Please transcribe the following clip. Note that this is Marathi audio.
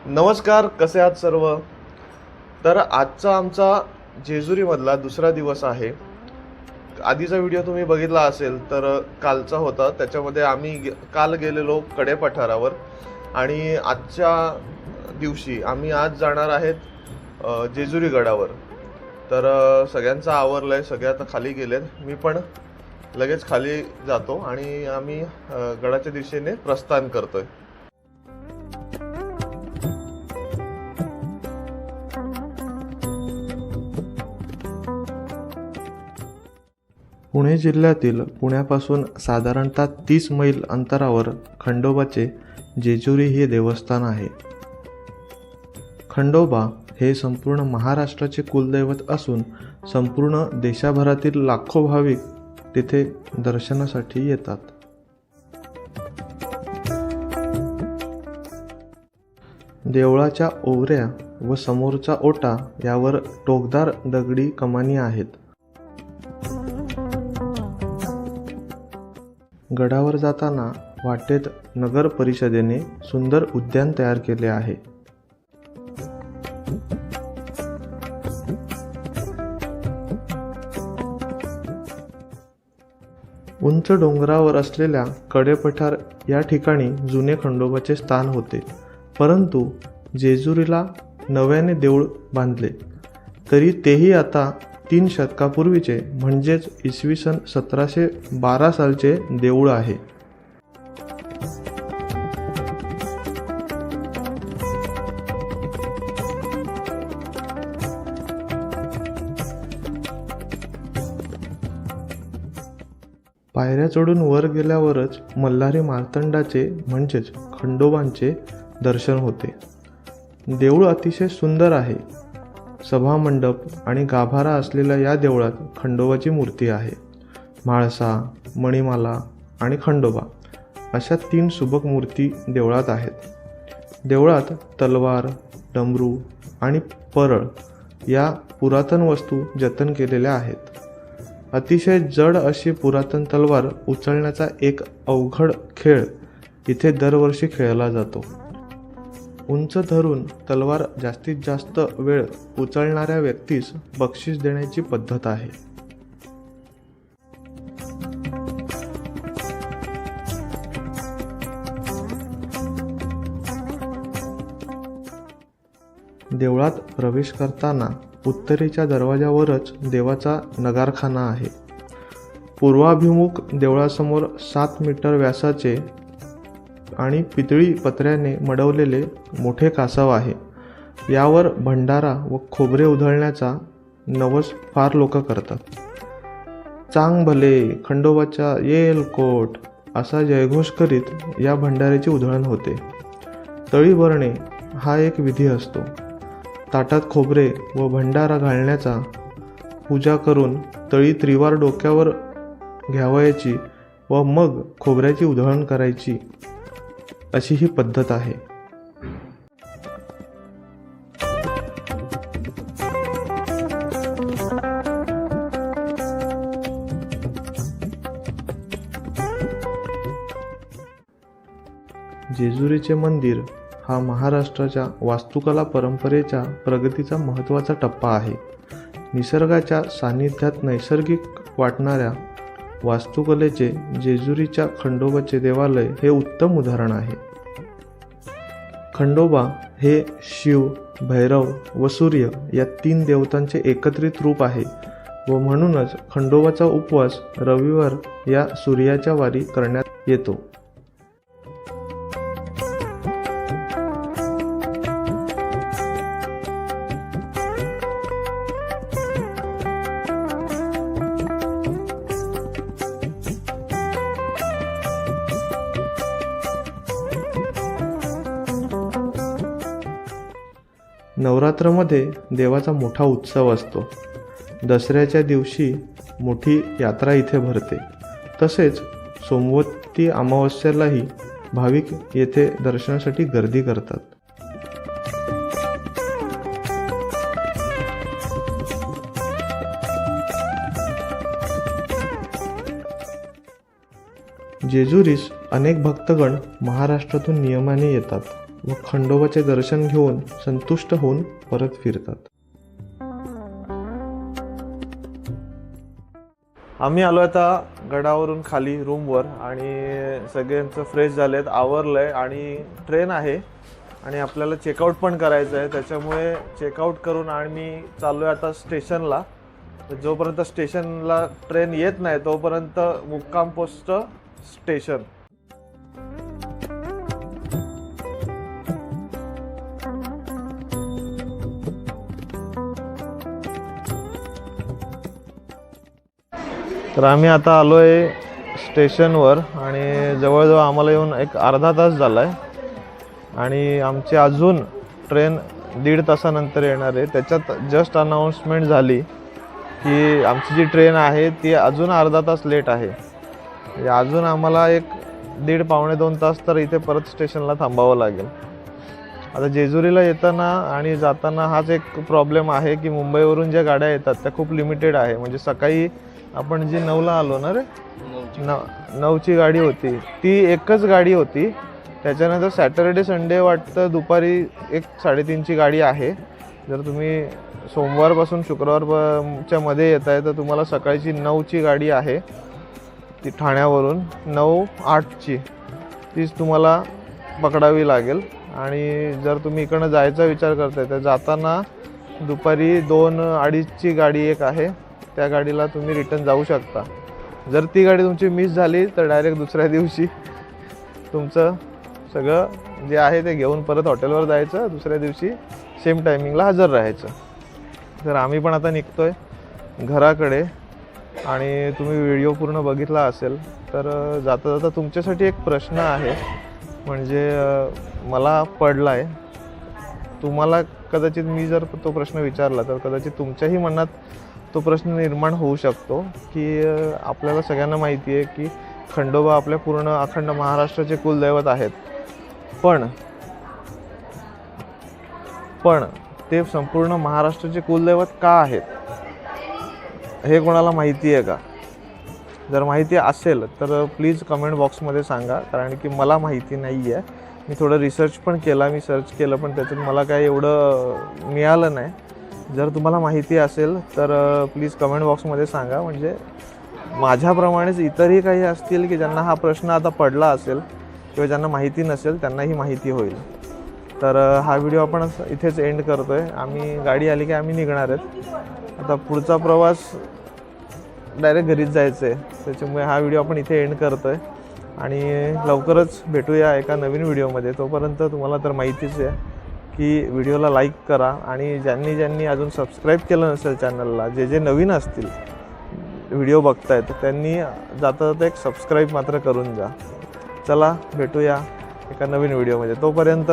नमस्कार, कसे आहात सर्व? तर आजचा आमचा जेजुरीमधला दुसरा दिवस आहे. आधीचा व्हिडिओ तुम्ही बघितला असेल तर कालचा होता. त्याच्यामध्ये आम्ही काल गेलेलो कडे पठारावर आणि आजच्या दिवशी आम्ही आज जाणार आहेत जेजुरी गडावर. तर सगळ्यांचं आवरलंय, सगळे आता खाली गेलेत. मी पण लगेच खाली जातो आणि आम्ही गडाच्या दिशेने प्रस्थान करतोय. पुणे जिल्ह्यातील पुण्यापासून साधारणतः 30 मैल अंतरावर खंडोबाचे जेजुरी हे देवस्थान आहे. खंडोबा हे संपूर्ण महाराष्ट्राचे कुलदैवत असून संपूर्ण देशभरातील लाखो भाविक तिथे दर्शनासाठी येतात. देवळाच्या ओवऱ्या व समोरचा ओटा यावर टोकदार दगडी कमानी आहेत. गडावर जाताना वाटेत नगर परिषदेने सुंदर उद्यान तयार केले आहे. उंच डोंगरावर असलेल्या कडेपठार या ठिकाणी जुने खंडोबाचे स्थान होते, परंतु जेजुरीला नव्याने देऊळ बांधले तरी तेही आता 3 शतकापूर्वीचे म्हणजेच इसवी सन 1712 सालचे देऊळ आहे. पायऱ्या चढून वर गेल्यावरच मल्हारी मार्तंडाचे म्हणजेच खंडोबांचे दर्शन होते. देऊळ अतिशय सुंदर आहे. सभामंडप आणि गाभारा असलेल्या या देवळात खंडोबाची मूर्ती आहे. म्हाळसा, मणिमाला आणि खंडोबा अशा 3 सुबक मूर्ती देवळात आहेत. देवळात तलवार, डमरू आणि परळ या पुरातन वस्तू जतन केलेल्या आहेत. अतिशय जड अशी पुरातन तलवार उचलण्याचा एक अवघड खेळ इथे दरवर्षी खेळला जातो. उंच धरून तलवार जास्तीत जास्त वेळ उचलणाऱ्या व्यक्तीस बक्षीस देण्याची पद्धत आहे. देवळात प्रवेश करताना उत्तरेच्या दरवाजावरच देवाचा नगारखाना आहे. पूर्वाभिमुख देवळासमोर 7 मीटर व्यासाचे आणि पितळी पत्र्याने मडवलेले मोठे कासव आहे. यावर भंडारा व खोबरे उधळण्याचा नवस फार लोक करतात. चांग भले, खंडोबाच्या येल कोट असा जयघोष करीत या भंडाऱ्याची उधळण होते. तळी भरणे हा एक विधी असतो. ताटात खोबरे व भंडारा घालण्याचा, पूजा करून तळी त्रिवार डोक्यावर घ्यावयाची व मग खोबऱ्याची उधळण करायची अशी ही पद्धत आहे. जेजुरीचे मंदिर हा महाराष्ट्राच्या वास्तुकला परंपरेच्या प्रगतीचा महत्त्वाचा टप्पा आहे. निसर्गाच्या सानिध्यात नैसर्गिक वाटणाऱ्या वास्तुकलेचे जेजुरीच्या खंडोबाचे देवालय हे उत्तम उदाहरण आहे. खंडोबा हे शिव, भैरव व सूर्य या 3 देवतांचे एकत्रित रूप आहे व म्हणूनच खंडोबाचा उपवास रविवार या सूर्याच्या वारी करण्यात येतो. नवरात्रमध्ये देवाचा मोठा उत्सव असतो. दसऱ्याच्या दिवशी मोठी यात्रा इथे भरते. तसेच सोमवती अमावस्येलाही भाविक येथे दर्शनासाठी गर्दी करतात. जेजुरीस अनेक भक्तगण महाराष्ट्रातून नियमाने येतात व खंडोबाचे दर्शन घेऊन संतुष्ट होऊन परत फिरतात. आम्ही आलो आता गडावरून खाली रूमवर आणि सगळ्यांचं फ्रेश झालेत, आवरलंय आणि ट्रेन आहे आणि आपल्याला चेकआउट पण करायचं आहे. त्याच्यामुळे चेकआउट करून आम्ही चाललो आहे आता स्टेशनला. जोपर्यंत स्टेशनला ट्रेन येत नाही तोपर्यंत मुक्काम पोस्ट स्टेशन. तर आम्ही आता आलो आहे स्टेशनवर आणि जवळजवळ आम्हाला येऊन एक अर्धा तास झाला आहे आणि आमची अजून ट्रेन 1.5 तासानंतर येणार आहे. त्याच्यात जस्ट अनाऊन्समेंट झाली की आमची जी ट्रेन आहे ती अजून अर्धा तास लेट आहे. म्हणजे अजून आम्हाला एक 1.5-2 तास तर इथे परत स्टेशनला थांबावं लागेल. आता जेजुरीला येताना आणि जाताना हाच एक प्रॉब्लेम आहे की मुंबईवरून ज्या गाड्या येतात त्या खूप लिमिटेड आहे. म्हणजे सकाळी आपण जी 9ला आलो ना रे, 9ची गाडी होती, ती एकच गाडी होती. त्याच्यानंतर सॅटर्डे संडे वाटतं दुपारी 1-3:30ची गाडी आहे. जर तुम्ही सोमवारपासून शुक्रवारच्या मध्ये येत आहे तर तुम्हाला सकाळची 9ची गाडी आहे, ती ठाण्यावरून 9:08ची, तीच तुम्हाला पकडावी लागेल. आणि जर तुम्ही इकडनं जायचा विचार करताय तर जाताना दुपारी 2-2:30ची गाडी एक आहे, त्या गाडीला तुम्ही रिटर्न जाऊ शकता. जर ती गाडी तुमची मिस झाली तर डायरेक्ट दुसऱ्या दिवशी तुमचं सगळं जे आहे ते घेऊन परत हॉटेलवर जायचं, दुसऱ्या दिवशी सेम टायमिंगला हजर राहायचं. तर आम्ही पण आता निघतोय घराकडे आणि तुम्ही व्हिडिओ पूर्ण बघितला असेल तर जाता जाता तुमच्यासाठी एक प्रश्न आहे. म्हणजे मला पडला आहे, तुम्हाला कदाचित मी जर तो प्रश्न विचारला तर कदाचित तुमच्याही मनात तो प्रश्न निर्माण होऊ शकतो की आपल्याला सगळ्यांना माहिती आहे की खंडोबा आपल्या पूर्ण अखंड महाराष्ट्राचे कुलदैवत आहेत, पण ते संपूर्ण महाराष्ट्राचे कुलदैवत का आहेत हे कोणाला माहिती आहे का? जर माहिती असेल तर प्लीज कमेंट बॉक्समध्ये सांगा, कारण की मला माहिती नाही आहे. मी थोडं रिसर्च पण केला, मी सर्च केलं पण त्याच्यात मला काही एवढं मिळालं नाही. जर तुम्हाला माहिती असेल तर प्लीज कमेंट बॉक्समध्ये सांगा. म्हणजे माझ्याप्रमाणेच इतरही काही असतील की ज्यांना हा प्रश्न आता पडला असेल किंवा ज्यांना माहिती नसेल त्यांनाही माहिती होईल. तर हा व्हिडिओ आपण इथेच एंड करतो आहे. आम्ही गाडी आली की आम्ही निघणार आहेत. आता पुढचा प्रवास डायरेक्ट घरीच जायचं आहे, त्याच्यामुळे हा व्हिडिओ आपण इथे एंड करतो आहे आणि लवकरच भेटूया एका नवीन व्हिडिओमध्ये. तोपर्यंत तुम्हाला तर माहितीच आहे की व्हिडिओला लाईक करा आणि ज्यांनी अजून सबस्क्राईब केलं नसेल चॅनलला, जे नवीन असतील व्हिडिओ बघतायत त्यांनी जाता जाता एक सबस्क्राईब मात्र करून जा. चला भेटूया एका नवीन व्हिडिओमध्ये. तोपर्यंत